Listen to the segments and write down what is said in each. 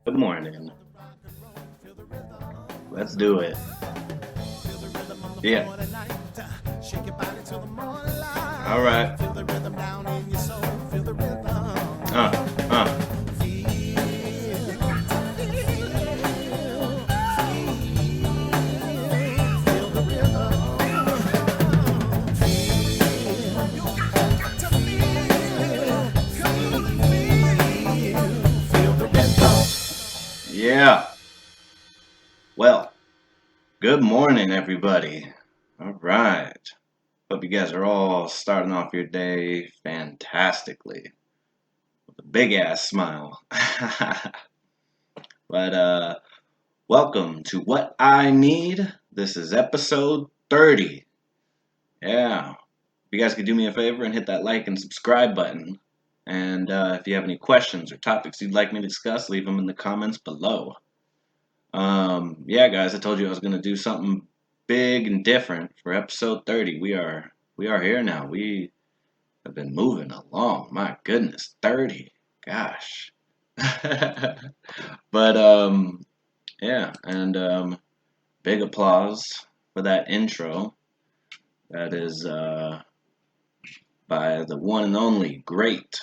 Good morning. Let's do it. Yeah. All right. Uh. Yeah. Well, good morning, everybody. All right. Hope you guys are all starting off your day fantastically with a big ass smile. But welcome to What I Need. This is episode 30. Yeah. If you guys could do me a favor and hit that like and subscribe button. And if you have any questions or topics you'd like me to discuss, leave them in the comments below. Yeah, guys, I told you I was gonna do something big and different for episode 30. We are here now. We have been moving along. My goodness, 30. Gosh. But yeah, and big applause for that intro. That is by the one and only great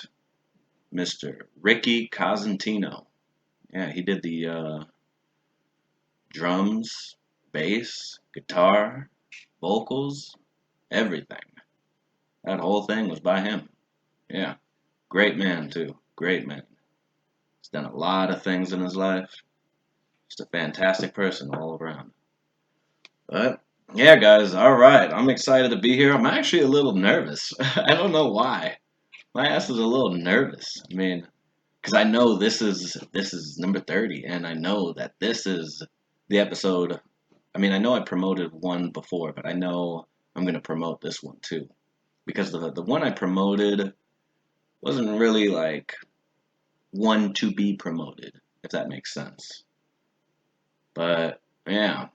Mr. Ricky Cosentino. Yeah, he did the drums, bass, guitar, vocals, everything. That whole thing was by him. Yeah. Great man, too. Great man. He's done a lot of things in his life. Just a fantastic person all around. But, yeah, guys, all right. I'm excited to be here. I'm actually a little nervous. I don't know why. My ass is a little nervous. I mean, because I know this is number 30, and I know that this is the episode. I mean, I know I promoted one before, but I know I'm gonna promote this one too, because the one I promoted wasn't really like one to be promoted, if that makes sense. But yeah.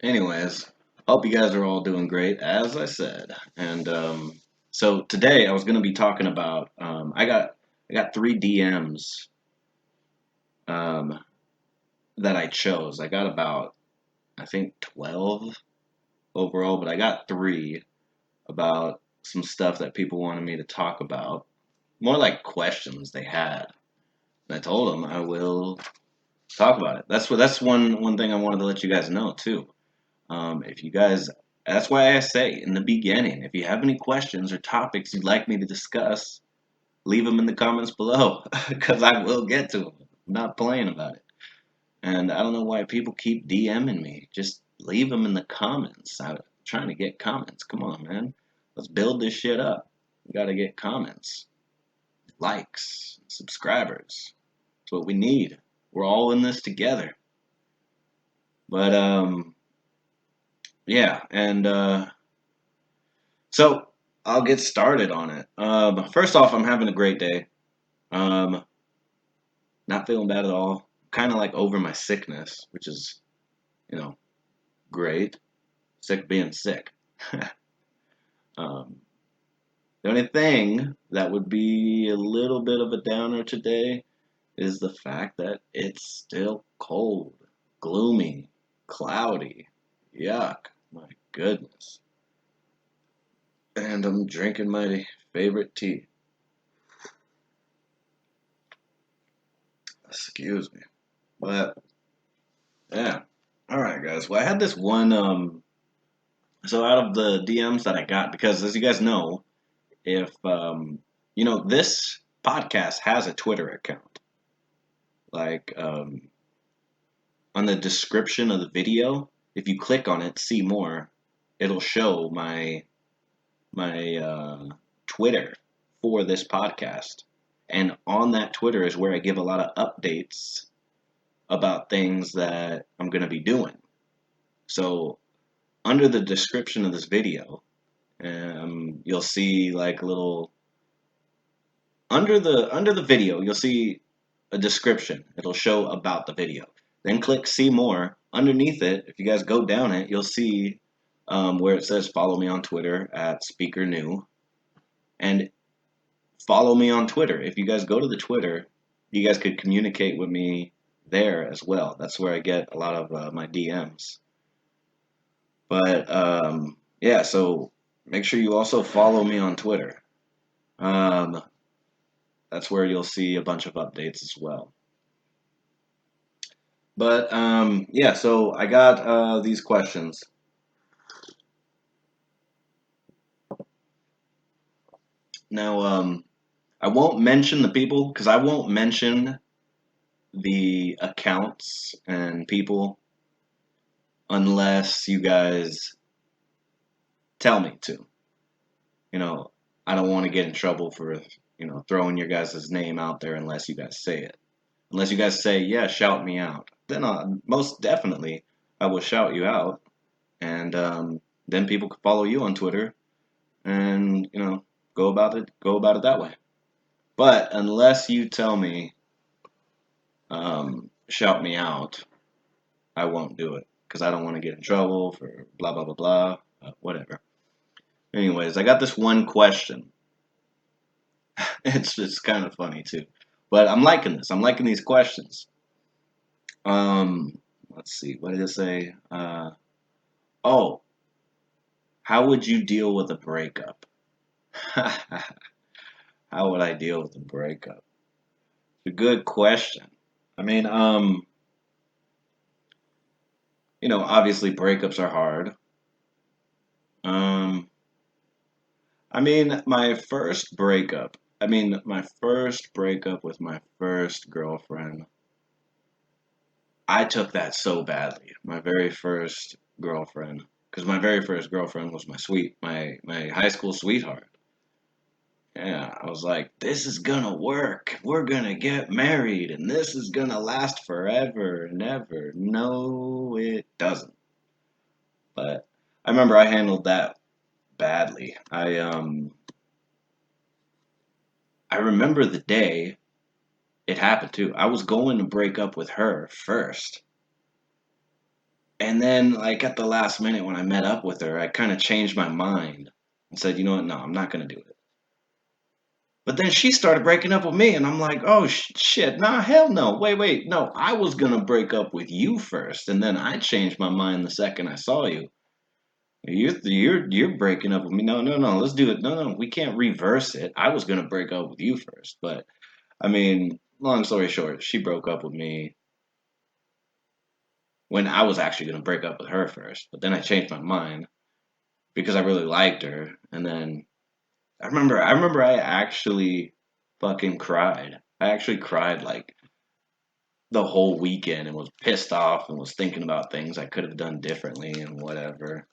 Anyways, hope you guys are all doing great, as I said. And so today I was gonna be talking about I got three DMs um, that I chose. I got about I think 12 overall, but I got three about some stuff that people wanted me to talk about. More like questions they had. And I told them I will talk about it. That's one thing I wanted to let you guys know too. If you guys, that's why I say in the beginning, if you have any questions or topics you'd like me to discuss, leave them in the comments below because I will get to them. I'm not playing about it. And I don't know why people keep DMing me. Just leave them in the comments. I'm trying to get comments. Come on, man. Let's build this shit up. We got to get comments, likes, subscribers. That's what we need. We're all in this together. But yeah, and so I'll get started on it. First off, I'm having a great day. Um, not feeling bad at all. Kind of like over my sickness, which is, you know, great. Sick being sick. um, the only thing that would be a little bit of a downer today is the fact that it's still cold, gloomy, cloudy. Yuck. My goodness. And I'm drinking my favorite tea. Excuse me. But yeah. Alright guys. Well I had this one so out of the DMs that I got, because as you guys know, if this podcast has a Twitter account. Like on the description of the video, if you click on it, see more, it'll show my Twitter for this podcast. And on that Twitter is where I give a lot of updates about things that I'm going to be doing. So under the description of this video, you'll see like a little under the video, you'll see a description. It'll show about the video. Then click see more. Underneath it, if you guys go down it, you'll see where it says follow me on Twitter at Speaker New, and follow me on Twitter. If you guys go to the Twitter, you guys could communicate with me there as well. That's where I get a lot of my DMs. But yeah, so make sure you also follow me on Twitter. Um, that's where you'll see a bunch of updates as well. But yeah, so I got these questions. Now, I won't mention the people because I won't mention the accounts and people unless you guys tell me to. You know, I don't want to get in trouble for, throwing your guys' name out there unless you guys say it. Unless you guys say, yeah, shout me out. Then most definitely I will shout you out. And then people can follow you on Twitter and, go about it that way. But unless you tell me, shout me out, I won't do it because I don't want to get in trouble for blah, blah, blah, blah, whatever. Anyways, I got this one question. It's kind of funny too, but I'm liking this. I'm liking these questions. Um, let's see. What did it say? Oh, how would you deal with a breakup? How would I deal with a breakup? It's a good question. I mean, obviously breakups are hard. Um, I mean, my first breakup with my first girlfriend, I took that so badly. My very first girlfriend, because my very first girlfriend was my high school sweetheart. Yeah, I was like, this is gonna work. We're gonna get married, and this is gonna last forever and ever. No, it doesn't. But I remember I handled that badly. I remember the day it happened too. I was going to break up with her first. And then, like, at the last minute when I met up with her, I kind of changed my mind and said, you know what, no, I'm not going to do it. But then she started breaking up with me, and I'm like, oh, shit, nah, hell no. Wait, no, I was going to break up with you first, and then I changed my mind the second I saw you. You're breaking up with me. No, no, no, let's do it. No, no, we can't reverse it. I was going to break up with you first. But, I mean, long story short, she broke up with me when I was actually going to break up with her first. But then I changed my mind because I really liked her. And then I remember I actually fucking cried. I actually cried like the whole weekend and was pissed off and was thinking about things I could have done differently and whatever.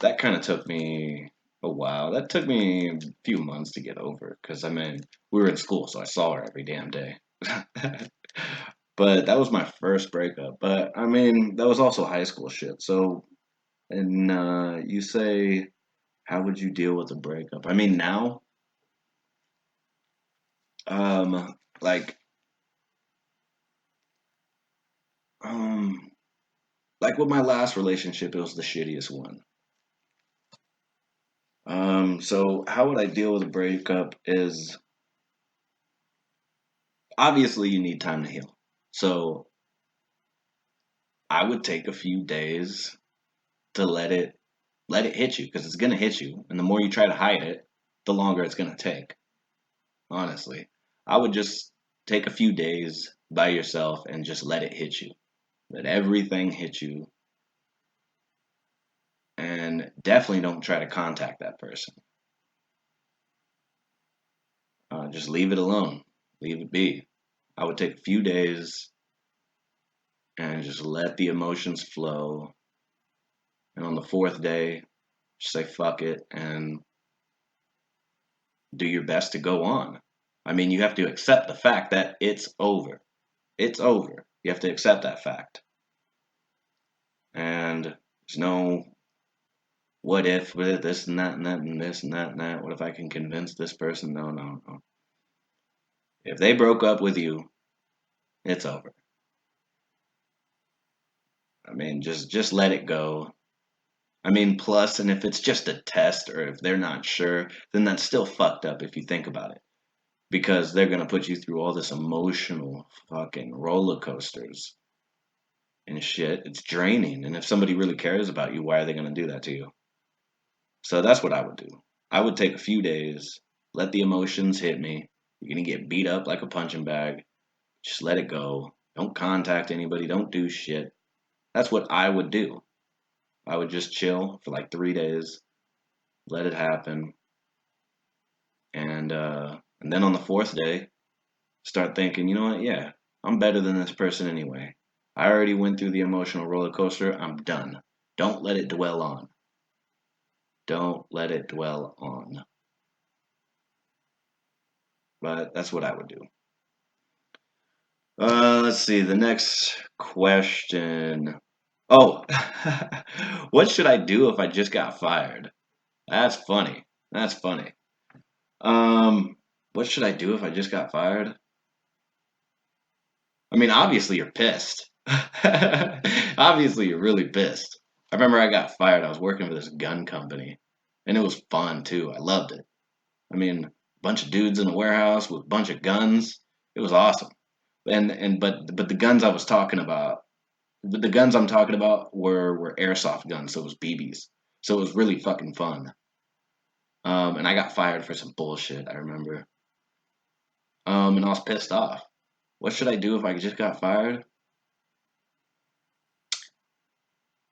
That kind of took me a while. That took me a few months to get over because I mean we were in school, so I saw her every damn day. But that was my first breakup. But I mean that was also high school shit. So and you say how would you deal with a breakup? I mean now, like um like with my last relationship, it was the shittiest one. So how would I deal with a breakup is obviously you need time to heal. So I would take a few days to let it hit you because it's gonna hit you, and the more you try to hide it, the longer it's gonna take. Honestly, I would just take a few days by yourself and just let it hit you. Let everything hit you, and definitely don't try to contact that person. Just leave it alone. Leave it be. I would take a few days and just let the emotions flow. And on the fourth day, just say fuck it and do your best to go on. I mean, you have to accept the fact that it's over. It's over. You have to accept that fact. And there's no what if with this and that and that and this and that and that. What if I can convince this person? No, no, no. If they broke up with you, it's over. I mean, just let it go. I mean, plus, and if it's just a test or if they're not sure, then that's still fucked up if you think about it. because they're going to put you through all this emotional fucking roller coasters and shit. It's draining. And if somebody really cares about you, why are they going to do that to you? So that's what I would do. I would take a few days, let the emotions hit me. You're going to get beat up like a punching bag. Just let it go. Don't contact anybody. Don't do shit. That's what I would do. I would just chill for like 3 days, let it happen, and then on the fourth day, start thinking, you know what? Yeah, I'm better than this person anyway. I already went through the emotional roller coaster. I'm done. Don't let it dwell on. Don't let it dwell on. But that's what I would do. Let's see. The next question. Oh, what should I do if I just got fired? That's funny. That's funny. What should I do if I just got fired? I mean, obviously you're pissed. Obviously you're really pissed. I remember I got fired. I was working for this gun company, and it was fun too. I loved it. I mean, a bunch of dudes in a warehouse with a bunch of guns. It was awesome. But the guns I was talking about, the guns I'm talking about were airsoft guns, so it was BBs. So it was really fucking fun. And I got fired for some bullshit. I remember. And I was pissed off. What should I do if I just got fired?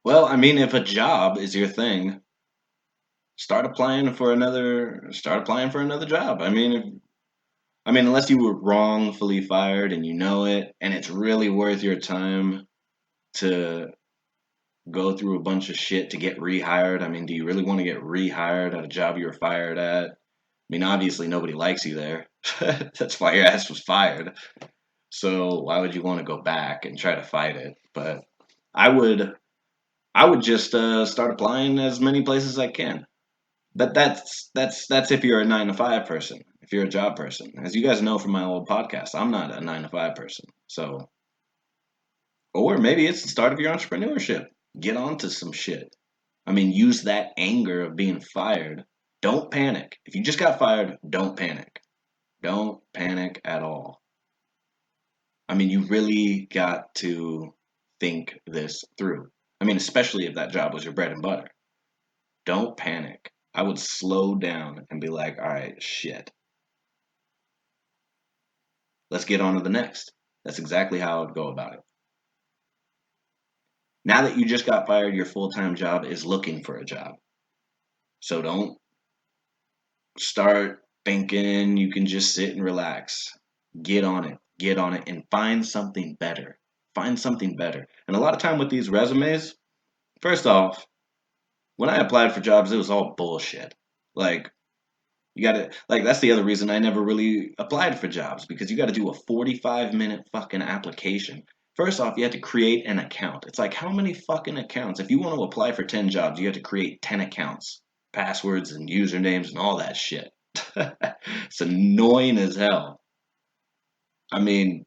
Well, I mean, if a job is your thing, start applying for another job. I mean, unless you were wrongfully fired and you know it, and it's really worth your time to go through a bunch of shit to get rehired. I mean, do you really want to get rehired at a job you were fired at? I mean, obviously nobody likes you there. That's why your ass was fired. So why would you want to go back and try to fight it? But I would I would just start applying as many places as I can. But that's if you're a 9 to 5 person. If you're a job person, as you guys know from my old podcast, I'm not a 9 to 5 person. So, or maybe it's the start of your entrepreneurship. Get onto some shit. I mean, use that anger of being fired. Don't panic. If you just got fired, don't panic. Don't panic at all. I mean, you really got to think this through. I mean, especially if that job was your bread and butter. Don't panic. I would slow down and be like, all right, shit. Let's get on to the next. That's exactly how I would go about it. Now that you just got fired, your full time job is looking for a job. So don't start thinking you can just sit and relax. Get on it, and find something better. Find something better. And a lot of time with these resumes, first off, when I applied for jobs, it was all bullshit. Like, you gotta, like, that's the other reason I never really applied for jobs because you gotta do a 45-minute fucking application. First off, you have to create an account. It's like, how many fucking accounts? If you want to apply for 10 jobs, you have to create 10 accounts, passwords and usernames and all that shit. It's annoying as hell. I mean,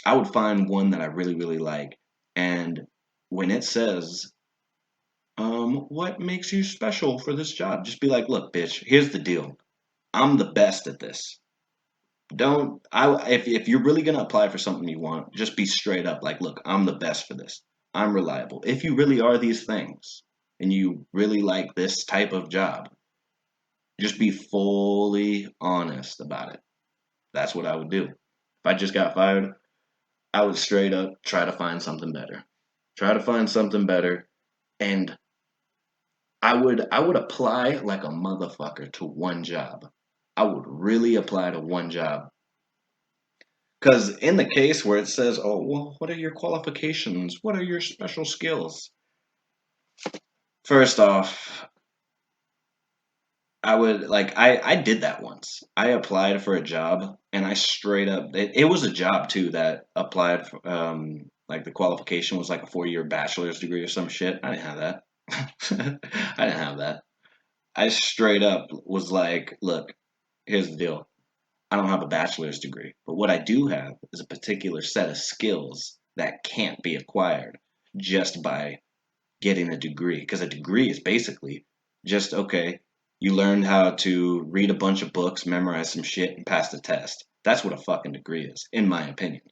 I would find one that I really, really like. And when it says, what makes you special for this job? Just be like, look, bitch, here's the deal. I'm the best at this. Don't I if you're really gonna apply for something you want, just be straight up like, look, I'm the best for this. I'm reliable. If you really are these things and you really like this type of job, just be fully honest about it. That's what I would do. If I just got fired, I would straight up try to find something better. Try to find something better, and I would apply like a motherfucker to one job. I would really apply to one job. Because in the case where it says, oh, well, what are your qualifications? What are your special skills? First off, I did that once. I applied for a job and I straight up, it was a job too that applied for, like the qualification was like a 4 year bachelor's degree or some shit. I didn't have that. I didn't have that. I straight up was like, look, here's the deal. I don't have a bachelor's degree, but what I do have is a particular set of skills that can't be acquired just by getting a degree. Because a degree is basically just, okay, You learned how to read a bunch of books, memorize some shit, and pass the test. That's what a fucking degree is, in my opinion.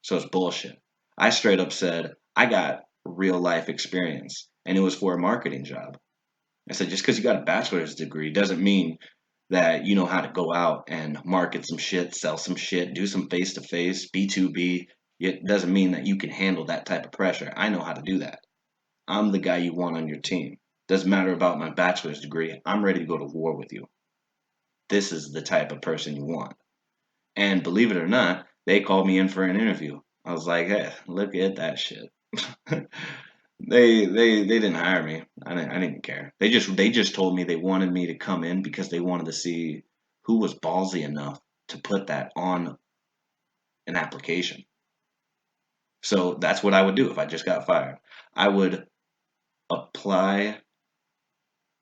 So it's bullshit. I straight up said, I got real life experience, and it was for a marketing job. I said, just because you got a bachelor's degree doesn't mean that you know how to go out and market some shit, sell some shit, do some face to face, B2B. It doesn't mean that you can handle that type of pressure. I know how to do that. I'm the guy you want on your team. Doesn't matter about my bachelor's degree. I'm ready to go to war with you. This is the type of person you want. And believe it or not, they called me in for an interview. I was like, hey, look at that shit. They didn't hire me. I didn't care. They just told me they wanted me to come in because they wanted to see who was ballsy enough to put that on an application. So that's what I would do if I just got fired. I would apply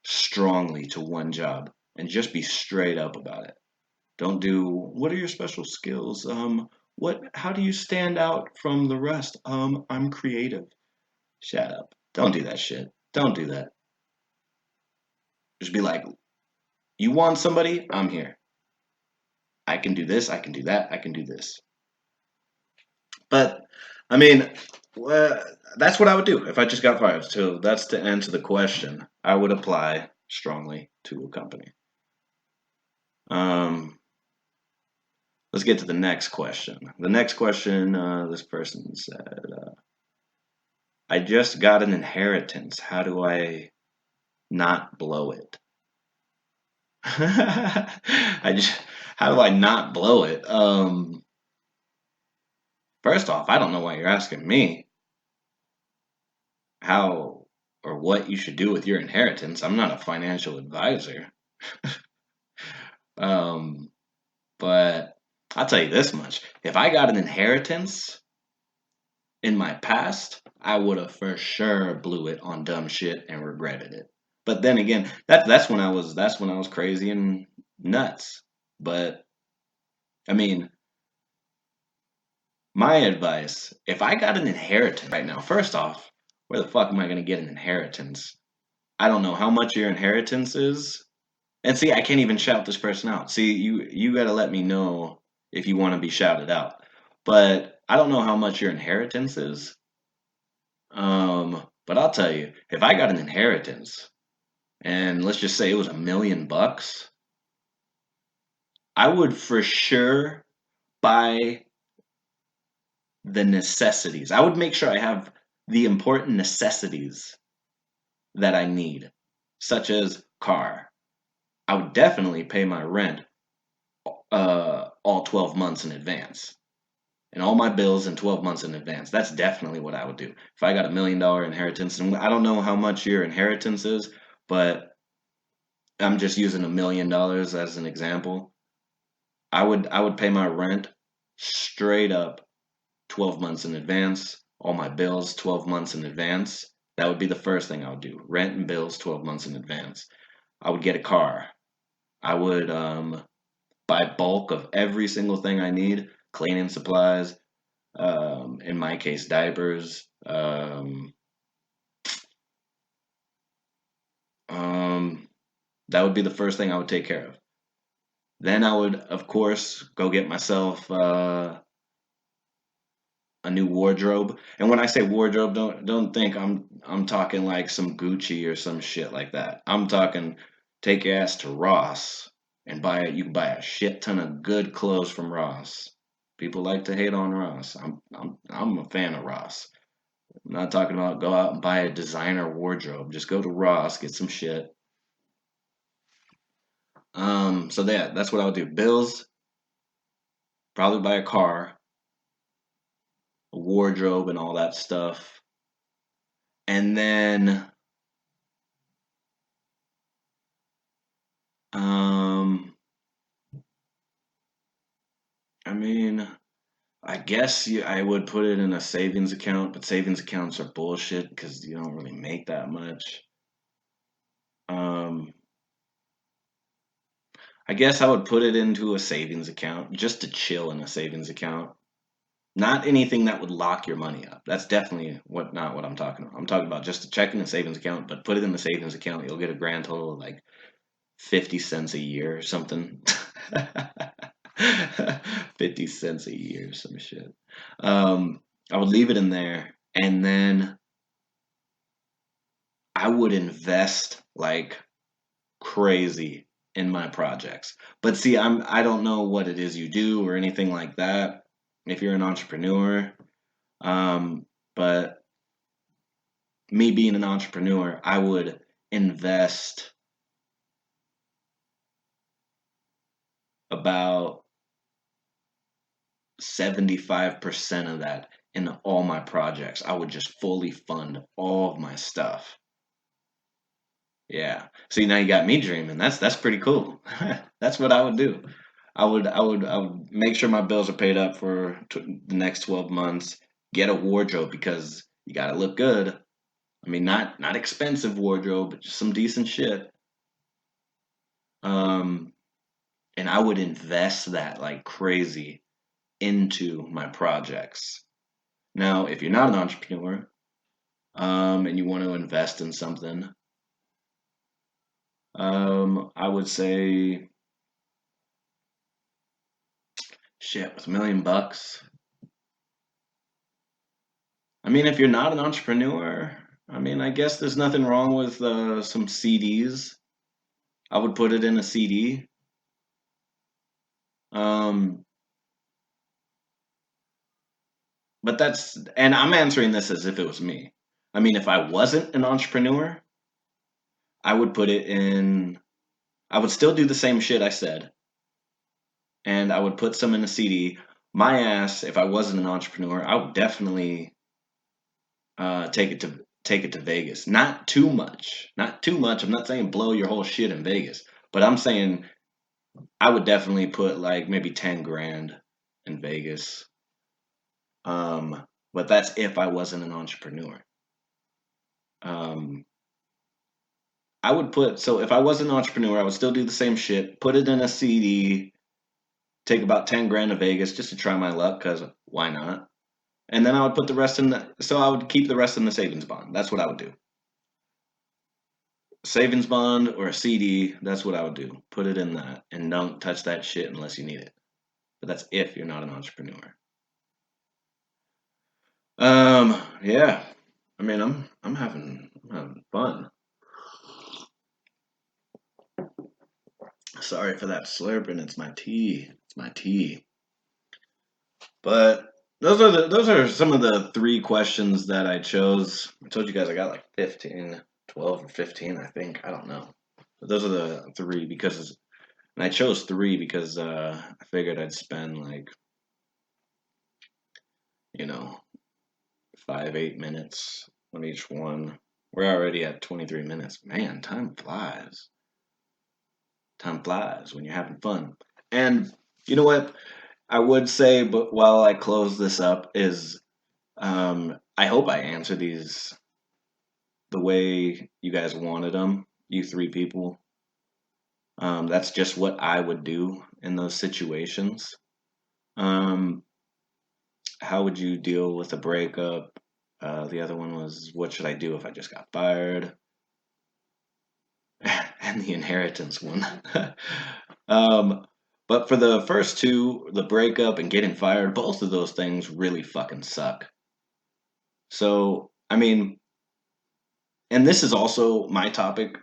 strongly to one job and just be straight up about it. Don't do what are your special skills? What how do you stand out from the rest? I'm creative. Shut up. Don't do that shit. Don't do that. Just be like, you want somebody? I'm here. I can do this, I can do that, I can do this. But I mean, well, that's what I would do if I just got fired. So that's to answer the question. I would apply strongly to a company. Um, let's get to the next question. The next question, this person said, I just got an inheritance. How do I not blow it? I just, how do I not blow it? First off, I don't know why you're asking me how or what you should do with your inheritance. I'm not a financial advisor. Um, but I'll tell you this much. If I got an inheritance in my past, I would have for sure blew it on dumb shit and regretted it. But then again, that's when I was crazy and nuts. But I mean, my advice, if I got an inheritance right now, first off, where the fuck am I going to get an inheritance? I don't know how much your inheritance is. And see, I can't even shout this person out. See, you got to let me know if you want to be shouted out. But I don't know how much your inheritance is. But I'll tell you, if I got an inheritance and let's just say it was $1 million, I would for sure buy the necessities. I would make sure I have the important necessities that I need, such as car. I would definitely pay my rent all 12 months in advance and all my bills in 12 months in advance. That's definitely what I would do. If I got $1 million inheritance, and I don't know how much your inheritance is, but I'm just using $1 million as an example. I would pay my rent straight up 12 months in advance, all my bills 12 months in advance. That would be the first thing I would do. Rent and bills 12 months in advance. I would get a car. I would buy bulk of every single thing I need, cleaning supplies, in my case, diapers. Um, that would be the first thing I would take care of. Then I would, of course, go get myself a new wardrobe. And when I say wardrobe, don't think I'm talking like some Gucci or some shit like that. I'm talking take your ass to Ross and buy it. You can buy a shit ton of good clothes from Ross. People like to hate on Ross. I'm a fan of Ross. I'm not talking about go out and buy a designer wardrobe. Just go to Ross, get some shit. So that's what I would do. Bills, probably buy a car, a wardrobe, and all that stuff. And then, um, I mean, I guess I would put it in a savings account, but savings accounts are bullshit because you don't really make that much. Um, I guess I would put it into a savings account just to chill in a savings account. Not anything that would lock your money up. That's definitely not what I'm talking about. I'm talking about just a checking and savings account, but put it in the savings account. You'll get a grand total of like 50 cents a year or something. 50 cents a year, some shit. I would leave it in there, and then I would invest like crazy in my projects. But see, I don't know what it is you do or anything like that if you're an entrepreneur. But me being an entrepreneur, I would invest about 75% of that in all my projects. I would just fully fund all of my stuff. Yeah. See, now you got me dreaming. That's pretty cool. That's what I would do. I would make sure my bills are paid up for the next 12 months. Get a wardrobe because you got to look good. I mean, not expensive wardrobe, but just some decent shit. Um, and I would invest that like crazy into my projects. Now, if you're not an entrepreneur, and you want to invest in something, I would say, shit, with $1 million. I mean, if you're not an entrepreneur, I mean, I guess there's nothing wrong with some CDs. I would put it in a CD. Um, but and I'm answering this as if it was me. I mean, if I wasn't an entrepreneur, I would put it in, I would still do the same shit I said, and I would put some in a CD. My ass, if I wasn't an entrepreneur, I would definitely take it to Vegas. Not too much. Not too much. I'm not saying blow your whole shit in Vegas, but I'm saying I would definitely put like maybe 10 grand in Vegas. But that's if I wasn't an entrepreneur. Um, I would put so if I was an entrepreneur, I would still do the same shit. Put it in a CD. Take about 10 grand to Vegas just to try my luck, cause why not? And then I would put the rest in the. So I would keep the rest in the savings bond. That's what I would do. Savings bond or a CD. That's what I would do. Put it in that, and don't touch that shit unless you need it. But that's if you're not an entrepreneur. Yeah. I mean, I'm having fun. Sorry for that slurping. It's my tea. It's my tea. But those are some of the three questions that I chose. I told you guys I got like 15, 12 or 15, I think. I don't know. But those are the three because and I chose three because I figured I'd spend like, you know, 5, 8 minutes on each one. We're already at 23 minutes. Man, time flies. Time flies when you're having fun. And you know what? I would say, but while I close this up, is I hope I answer these the way you guys wanted them, you three people. That's just what I would do in those situations. Um, how would you deal with a breakup? The other one was, what should I do if I just got fired? And the inheritance one. um, but for the first two, the breakup and getting fired, both of those things really fucking suck. So, I mean, and this is also my topic.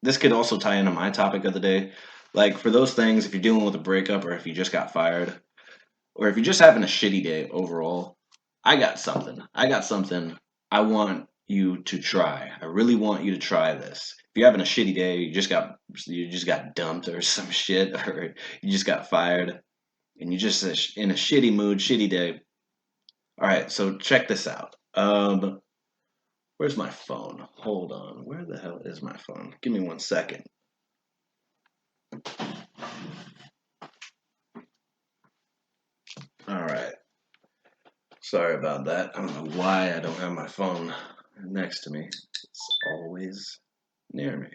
This could also tie into my topic of the day. Like for those things, if you're dealing with a breakup or if you just got fired or if you're just having a shitty day overall, I got something. I got something I want you to try. I really want you to try this. If you're having a shitty day, you just got dumped or some shit or you just got fired and you're just in a shitty mood, shitty day. All right, so check this out. Where's my phone? Hold on. Where the hell is my phone? Give me 1 second. All right. Sorry about that. I don't know why I don't have my phone next to me. It's always near me.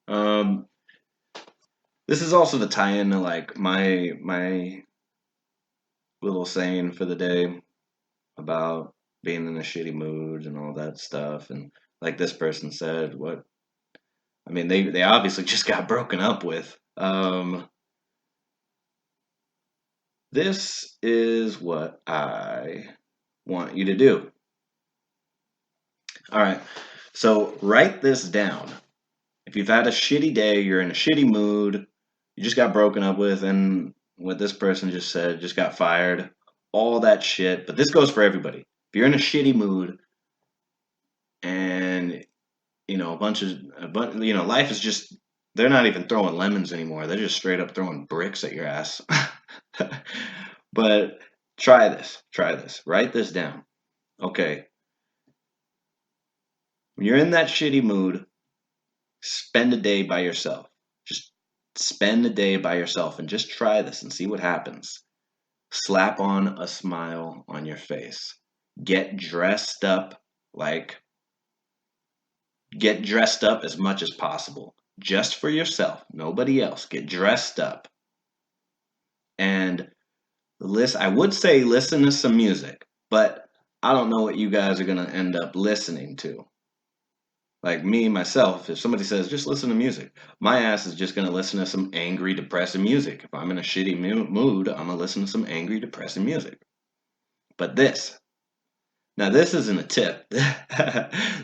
Um, this is also to tie into like my little saying for the day about being in a shitty mood and all that stuff. And like this person said, what I mean, they obviously just got broken up with. This is what I want you to do. All right. So write this down. If you've had a shitty day, you're in a shitty mood, you just got broken up with, and what this person just said, just got fired, all that shit. But this goes for everybody. If you're in a shitty mood and life is just, they're not even throwing lemons anymore. They're just straight up throwing bricks at your ass. But try this. Write this down. Okay. When you're in that shitty mood, spend a day by yourself. Just spend a day by yourself and just try this and see what happens. Slap on a smile on your face. Get dressed up as much as possible. Just for yourself, nobody else. Get dressed up. And I would say listen to some music, but I don't know what you guys are going to end up listening to. Like me, myself, if somebody says, just listen to music, my ass is just going to listen to some angry, depressing music. If I'm in a shitty mood, I'm going to listen to some angry, depressing music. But this isn't a tip.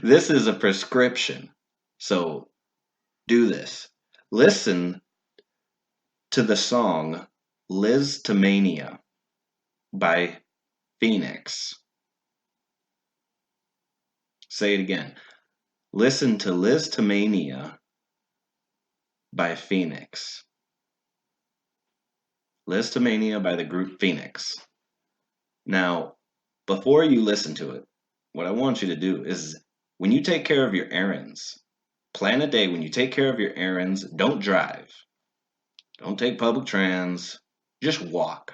This is a prescription. So do this. Listen to the song Liz to Mania by Phoenix. Say it again. Listen to Liz to Mania by Phoenix. Liz to Mania by the group Phoenix. Now, before you listen to it, what I want you to do is when you take care of your errands, plan a day when you take care of your errands, don't drive. Don't take public trans. Just walk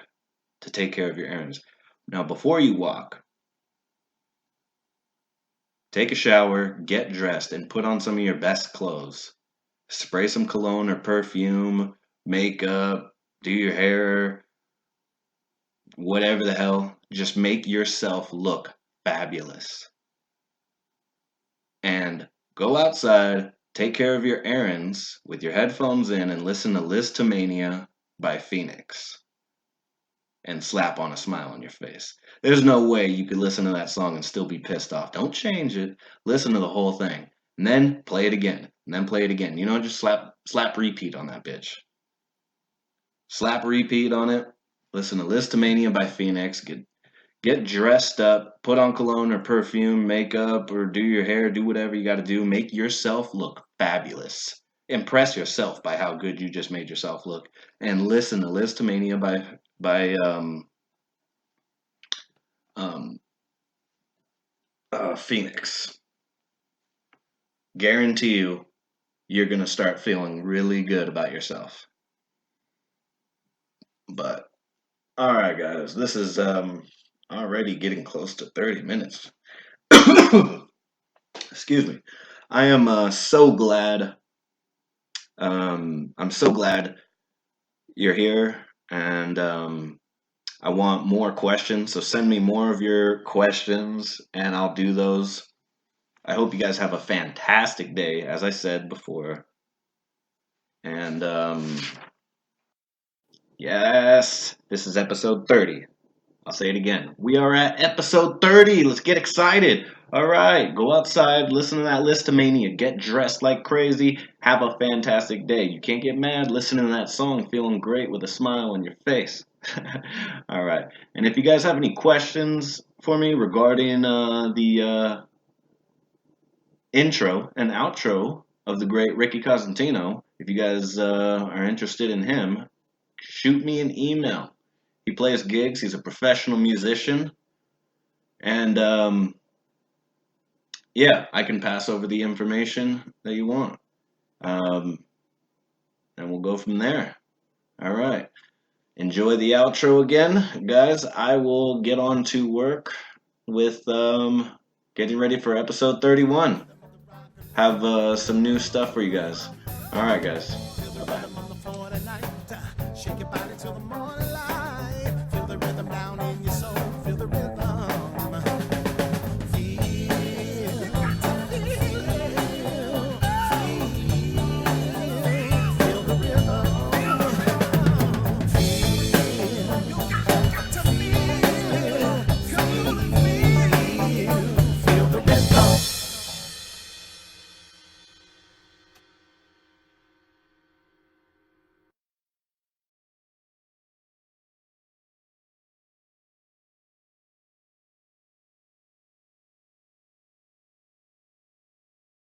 to take care of your errands. Now, before you walk, take a shower, get dressed, and put on some of your best clothes. Spray some cologne or perfume, makeup, do your hair, whatever the hell. Just make yourself look fabulous. And go outside, take care of your errands with your headphones in, and listen to Liz to Mania by Phoenix. And slap on a smile on your face. There's no way you could listen to that song and still be pissed off. Don't change it. Listen to the whole thing. And then play it again. And then play it again. Just slap repeat on that bitch. Slap repeat on it. Listen to Liz to Mania by Phoenix. Get dressed up. Put on cologne or perfume, makeup, or do your hair. Do whatever you got to do. Make yourself look fabulous. Impress yourself by how good you just made yourself look. And listen to Liz to Mania by Phoenix. Guarantee you're gonna start feeling really good about yourself. But all right, guys, this is already getting close to 30 minutes. Excuse me. I am so glad. I'm so glad you're here, and I want more questions, so send me more of your questions and I'll do those. I hope you guys have a fantastic day, as I said before. And yes, this is episode 30. I'll say it again. We are at episode 30. Let's get excited. All right, go outside, listen to that Liz to Mania, get dressed like crazy, have a fantastic day. You can't get mad listening to that song, feeling great with a smile on your face. All right, and if you guys have any questions for me regarding the intro and outro of the great Ricky Cosentino, if you guys are interested in him, shoot me an email. He plays gigs. He's a professional musician. And yeah, I can pass over the information that you want. And we'll go from there. All right. Enjoy the outro again, guys. I will get on to work with getting ready for episode 31. Have some new stuff for you guys. All right, guys. Bye-bye.